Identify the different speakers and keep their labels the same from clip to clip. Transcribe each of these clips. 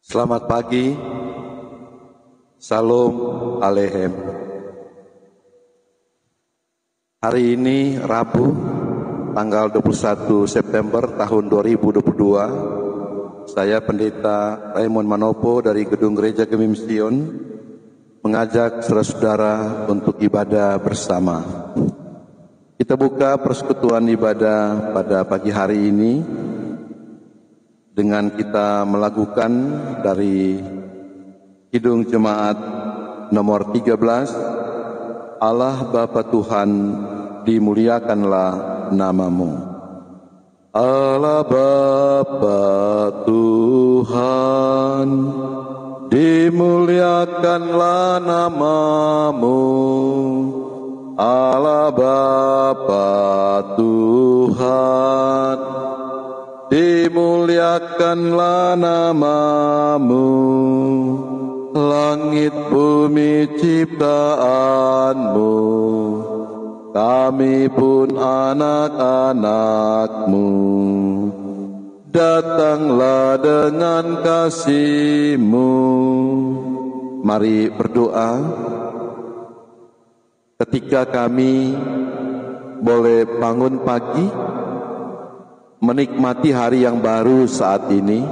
Speaker 1: Selamat pagi, Salam Aleichem. Hari ini Rabu, tanggal 21 September tahun 2022, saya Pendeta Raymond Manopo dari Gedung Gereja Gemim Sion mengajak saudara-saudara untuk ibadah bersama. Kita buka persekutuan ibadah pada pagi hari ini dengan kita melakukan dari Kidung Jemaat nomor 13, Allah Bapa Tuhan, dimuliakanlah namamu. Allah Bapa Tuhan, dimuliakanlah namamu. Allah Bapa Tuhan, dimuliakanlah namamu. Langit bumi ciptaanmu, kami pun anak-anakmu. Datanglah dengan kasih-Mu. Mari berdoa. Ketika kami boleh bangun pagi, menikmati hari yang baru saat ini,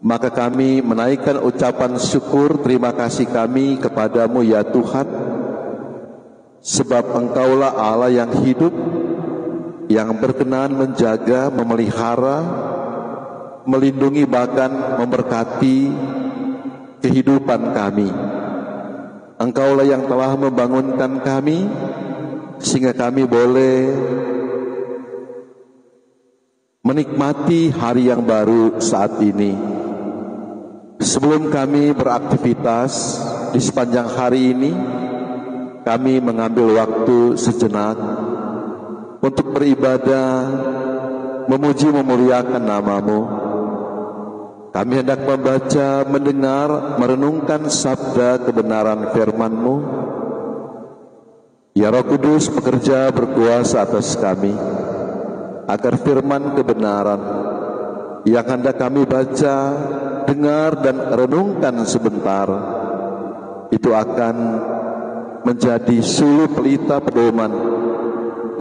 Speaker 1: maka kami menaikkan ucapan syukur terima kasih kami kepadamu ya Tuhan, sebab Engkaulah Allah yang hidup, yang berkenan menjaga, memelihara, melindungi, bahkan memberkati kehidupan kami. Engkaulah yang telah membangunkan kami sehingga kami boleh menikmati hari yang baru saat ini. Sebelum kami beraktivitas di sepanjang hari ini, kami mengambil waktu sejenak untuk beribadah, memuji, memuliakan namamu. Kami hendak membaca, mendengar, merenungkan sabda kebenaran firman-Mu. Ya Roh Kudus, bekerja berkuasa atas kami, agar firman kebenaran yang hendak kami baca, dengar, dan renungkan sebentar, itu akan menjadi sulu pelita pedoman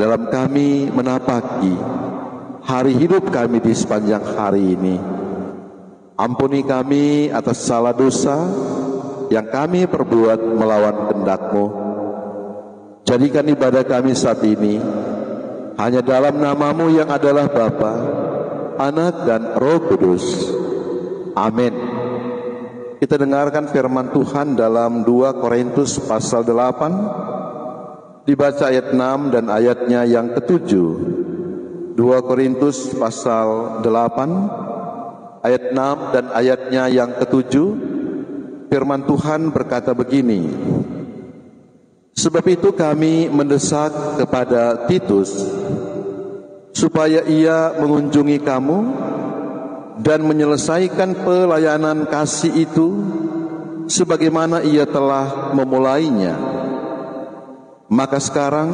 Speaker 1: dalam kami menapaki hari hidup kami di sepanjang hari ini. Ampuni kami atas salah dosa yang kami perbuat melawan kehendak-Mu. Jadikan ibadah kami saat ini hanya dalam namamu yang adalah Bapa, Anak, dan Roh Kudus. Amin. Kita dengarkan firman Tuhan dalam 2 Korintus pasal 8, dibaca ayat 6 dan ayatnya yang ke-7. 2 Korintus pasal 8, ayat 6 dan ayatnya yang ke-7. Firman Tuhan berkata begini: Sebab itu kami mendesak kepada Titus supaya ia mengunjungi kamu dan menyelesaikan pelayanan kasih itu sebagaimana ia telah memulainya. Maka sekarang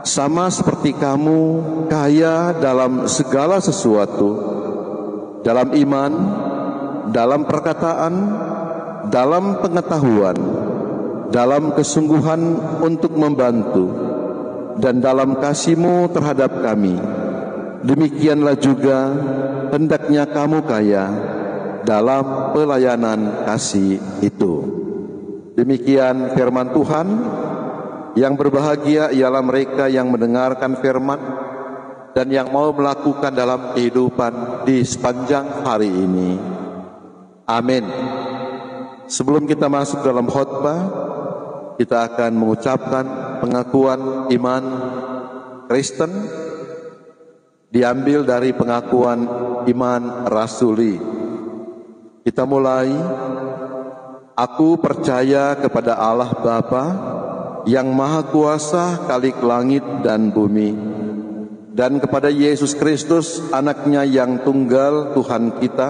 Speaker 1: sama seperti kamu kaya dalam segala sesuatu, dalam iman, dalam perkataan, dalam pengetahuan, dalam kesungguhan untuk membantu, dan dalam kasih-Mu terhadap kami, demikianlah juga hendaknya kamu kaya dalam pelayanan kasih itu. Demikian firman Tuhan. Yang berbahagia ialah mereka yang mendengarkan firman dan yang mau melakukan dalam kehidupan di sepanjang hari ini. Amin. Sebelum kita masuk dalam khotbah, kita akan mengucapkan pengakuan iman Kristen, diambil dari pengakuan iman rasuli. Kita mulai. Aku percaya kepada Allah Bapa yang Maha Kuasa Khalik langit dan bumi, dan kepada Yesus Kristus, Anaknya yang tunggal Tuhan kita,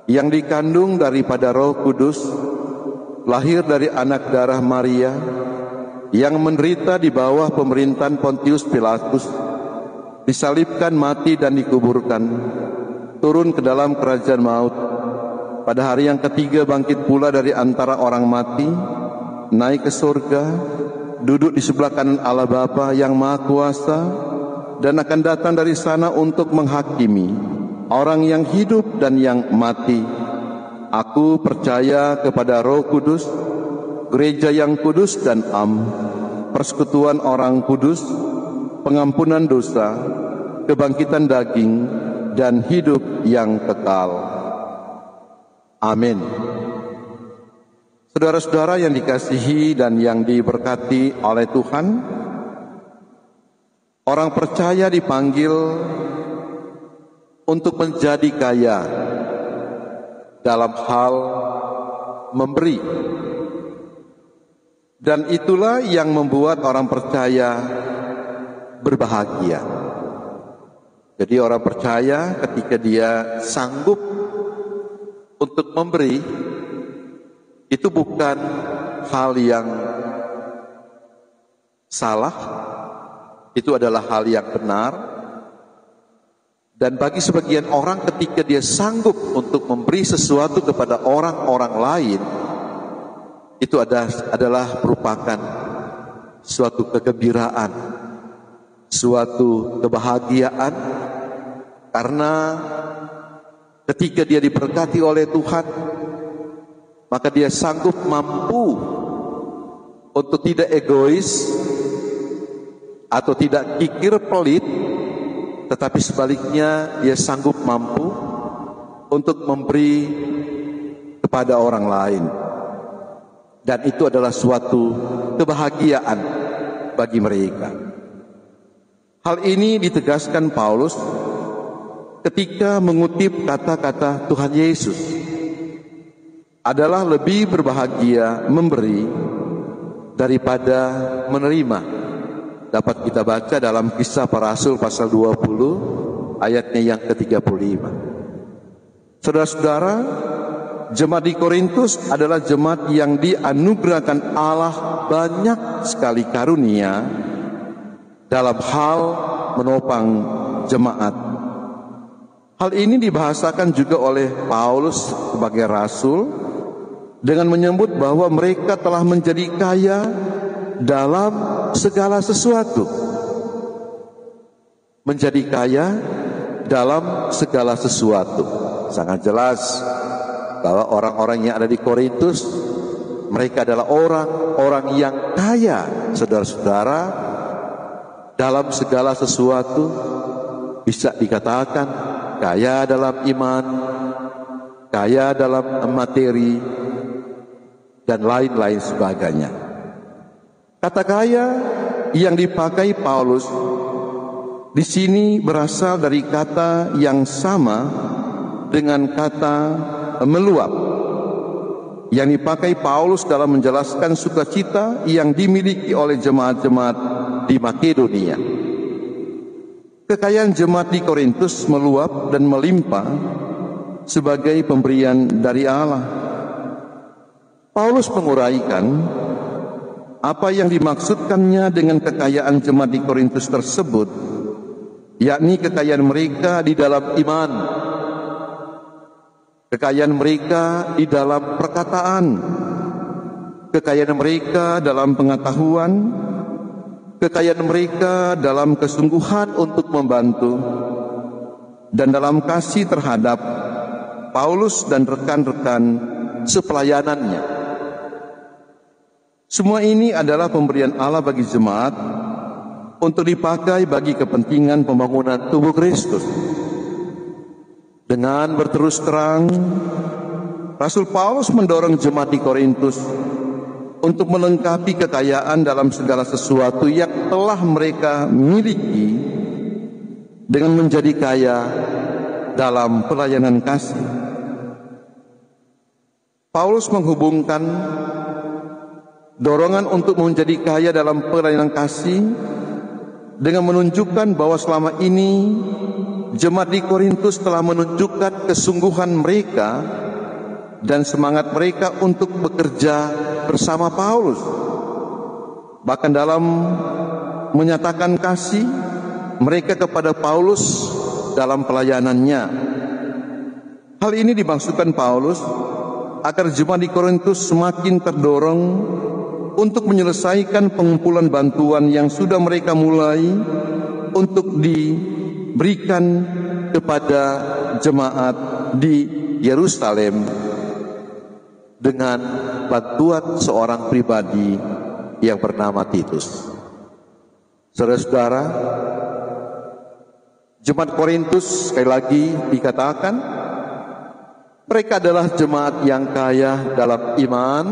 Speaker 1: yang dikandung daripada Roh Kudus, lahir dari anak darah Maria, yang menderita di bawah pemerintahan Pontius Pilatus, disalibkan, mati, dan dikuburkan, turun ke dalam kerajaan maut, pada hari yang ketiga bangkit pula dari antara orang mati, naik ke surga, duduk di sebelah kanan Allah Bapa yang Maha Kuasa, dan akan datang dari sana untuk menghakimi orang yang hidup dan yang mati. Aku percaya kepada Roh Kudus, gereja yang kudus dan persekutuan orang kudus, pengampunan dosa, kebangkitan daging, dan hidup yang kekal. Amin. Saudara-saudara yang dikasihi dan yang diberkati oleh Tuhan, orang percaya dipanggil untuk menjadi kaya dalam hal memberi. Dan itulah yang membuat orang percaya berbahagia. Jadi orang percaya ketika dia sanggup untuk memberi, itu bukan hal yang salah, itu adalah hal yang benar. Dan bagi sebagian orang ketika dia sanggup untuk memberi sesuatu kepada orang-orang lain, itu adalah merupakan suatu kegembiraan, suatu kebahagiaan, karena ketika dia diberkati oleh Tuhan, maka dia sanggup mampu untuk tidak egois atau tidak kikir pelit, tetapi sebaliknya dia sanggup mampu untuk memberi kepada orang lain. Dan itu adalah suatu kebahagiaan bagi mereka. Hal ini ditegaskan Paulus ketika mengutip kata-kata Tuhan Yesus, adalah lebih berbahagia memberi daripada menerima. Dapat kita baca dalam Kisah Para Rasul pasal 20 ayatnya yang ke-35. Saudara-saudara, jemaat di Korintus adalah jemaat yang dianugerahkan Allah banyak sekali karunia dalam hal menopang jemaat. Hal ini dibahasakan juga oleh Paulus sebagai rasul dengan menyebut bahwa mereka telah menjadi kaya dalam segala sesuatu. Menjadi kaya dalam segala sesuatu. Sangat jelas bahwa orang-orang yang ada di Korintus, mereka adalah orang-orang yang kaya, saudara-saudara, dalam segala sesuatu. Bisa dikatakan kaya dalam iman, kaya dalam materi, dan lain-lain sebagainya. Kata kaya yang dipakai Paulus di sini berasal dari kata yang sama dengan kata meluap yang dipakai Paulus dalam menjelaskan sukacita yang dimiliki oleh jemaat-jemaat di Makedonia. Kekayaan jemaat di Korintus meluap dan melimpah sebagai pemberian dari Allah. Paulus menguraikan apa yang dimaksudkannya dengan kekayaan jemaat di Korintus tersebut, yakni kekayaan mereka di dalam iman, kekayaan mereka di dalam perkataan, kekayaan mereka dalam pengetahuan, kekayaan mereka dalam kesungguhan untuk membantu, dan dalam kasih terhadap Paulus dan rekan-rekan sepelayanannya. Semua ini adalah pemberian Allah bagi jemaat untuk dipakai bagi kepentingan pembangunan tubuh Kristus. Dengan berterus terang, Rasul Paulus mendorong jemaat di Korintus untuk melengkapi kekayaan dalam segala sesuatu yang telah mereka miliki dengan menjadi kaya dalam pelayanan kasih. Paulus menghubungkan dorongan untuk menjadi kaya dalam pelayanan kasih dengan menunjukkan bahwa selama ini jemaat di Korintus telah menunjukkan kesungguhan mereka dan semangat mereka untuk bekerja bersama Paulus. Bahkan dalam menyatakan kasih mereka kepada Paulus dalam pelayanannya. Hal ini dimaksudkan Paulus agar jemaat di Korintus semakin terdorong untuk menyelesaikan pengumpulan bantuan yang sudah mereka mulai untuk diberikan kepada jemaat di Yerusalem dengan bantuan seorang pribadi yang bernama Titus. Saudara-saudara, jemaat Korintus sekali lagi dikatakan mereka adalah jemaat yang kaya dalam iman,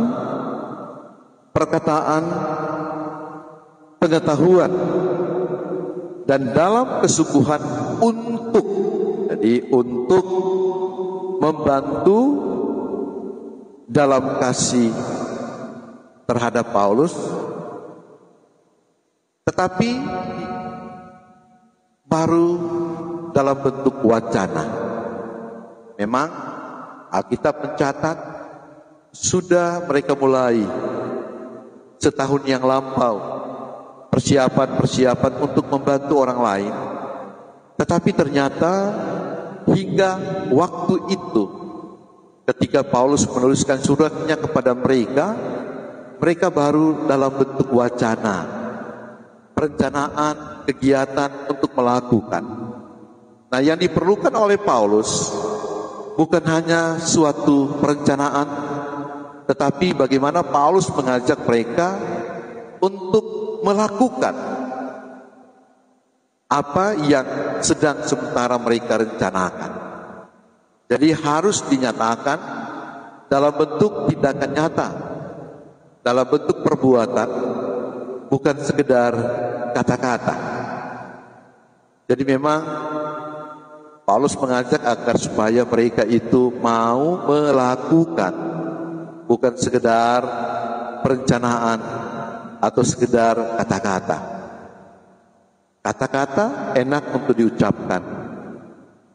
Speaker 1: perkataan, pengetahuan, dan dalam kesungguhan untuk membantu dalam kasih terhadap Paulus, tetapi baru dalam bentuk wacana. Memang Alkitab mencatat sudah mereka mulai setahun yang lampau persiapan untuk membantu orang lain, tetapi ternyata hingga waktu itu ketika Paulus menuliskan suratnya kepada mereka, mereka baru dalam bentuk wacana, perencanaan, kegiatan untuk melakukan. Nah, yang diperlukan oleh Paulus bukan hanya suatu perencanaan, tetapi bagaimana Paulus mengajak mereka untuk melakukan apa yang sedang sementara mereka rencanakan. Jadi harus dinyatakan dalam bentuk tindakan nyata, dalam bentuk perbuatan, bukan sekedar kata-kata. Jadi memang Paulus mengajak agar supaya mereka itu mau melakukan, bukan sekedar perencanaan atau sekedar kata-kata. Kata-kata enak untuk diucapkan.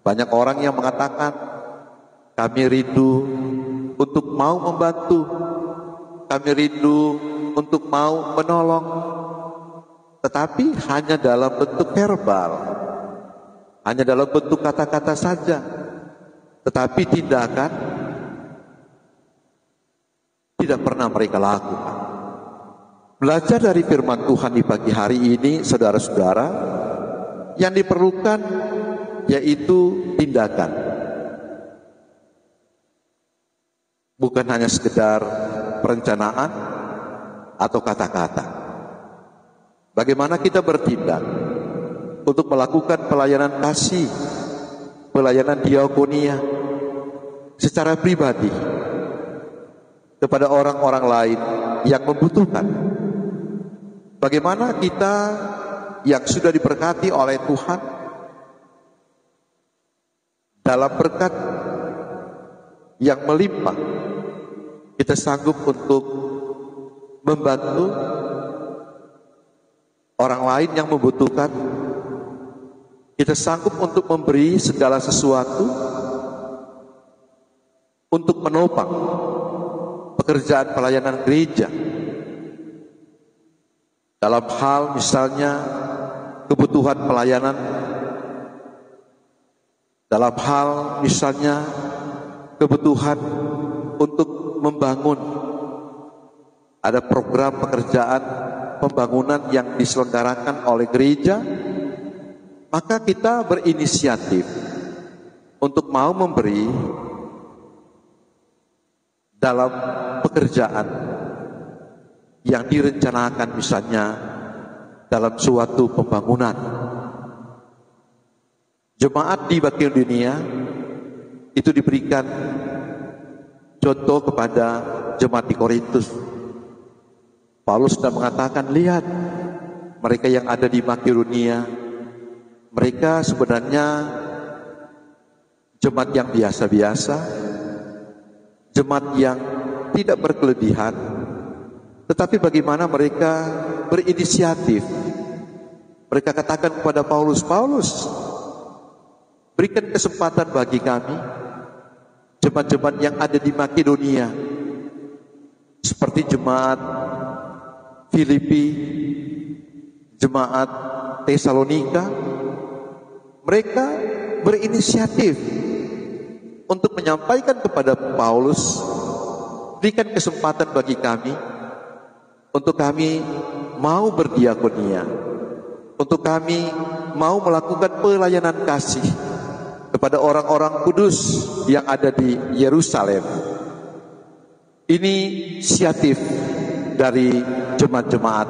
Speaker 1: Banyak orang yang mengatakan, kami rindu untuk mau membantu, kami rindu untuk mau menolong, tetapi hanya dalam bentuk verbal, hanya dalam bentuk kata-kata saja, tetapi tindakan tidak pernah mereka lakukan. Belajar dari firman Tuhan di pagi hari ini, saudara-saudara, yang diperlukan yaitu tindakan, bukan hanya sekedar perencanaan atau kata-kata. Bagaimana kita bertindak untuk melakukan pelayanan kasih, pelayanan diakonia secara pribadi kepada orang-orang lain yang membutuhkan. Bagaimana kita yang sudah diberkati oleh Tuhan dalam berkat yang melimpah, kita sanggup untuk membantu orang lain yang membutuhkan. Kita sanggup untuk memberi segala sesuatu untuk menopang pekerjaan pelayanan gereja. Dalam hal misalnya kebutuhan pelayanan, dalam hal misalnya kebutuhan untuk membangun, ada program pekerjaan pembangunan yang diselenggarakan oleh gereja, maka kita berinisiatif untuk mau memberi dalam pekerjaan yang direncanakan, misalnya dalam suatu pembangunan. Jemaat di bagian dunia itu diberikan contoh kepada jemaat di Korintus. Paulus sudah mengatakan, lihat mereka yang ada di Makedonia, mereka sebenarnya jemaat yang biasa-biasa, jemaat yang tidak berkelebihan, tetapi bagaimana mereka berinisiatif. Mereka katakan kepada Paulus, Paulus, berikan kesempatan bagi kami, jemaat-jemaat yang ada di Makedonia, seperti jemaat Filipi, jemaat Tesalonika. Mereka berinisiatif untuk menyampaikan kepada Paulus, berikan kesempatan bagi kami untuk kami mau berdiakonia, untuk kami mau melakukan pelayanan kasih kepada orang-orang kudus yang ada di Yerusalem. Ini inisiatif dari jemaat-jemaat,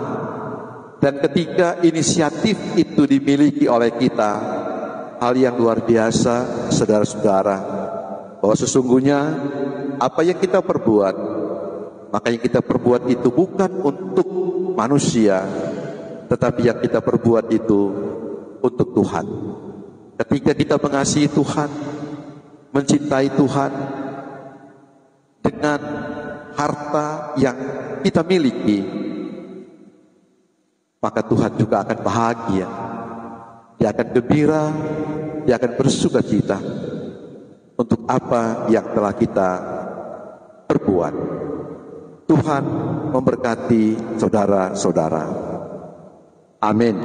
Speaker 1: dan ketika inisiatif itu dimiliki oleh kita, hal yang luar biasa, saudara-saudara, bahwa sesungguhnya apa yang kita perbuat, maka yang kita perbuat itu bukan untuk manusia, tetapi yang kita perbuat itu untuk Tuhan. Ketika kita mengasihi Tuhan, mencintai Tuhan dengan harta yang kita miliki, maka Tuhan juga akan bahagia. Dia akan gembira, dia akan bersuka cita untuk apa yang telah kita perbuat. Tuhan memberkati saudara-saudara. Amin.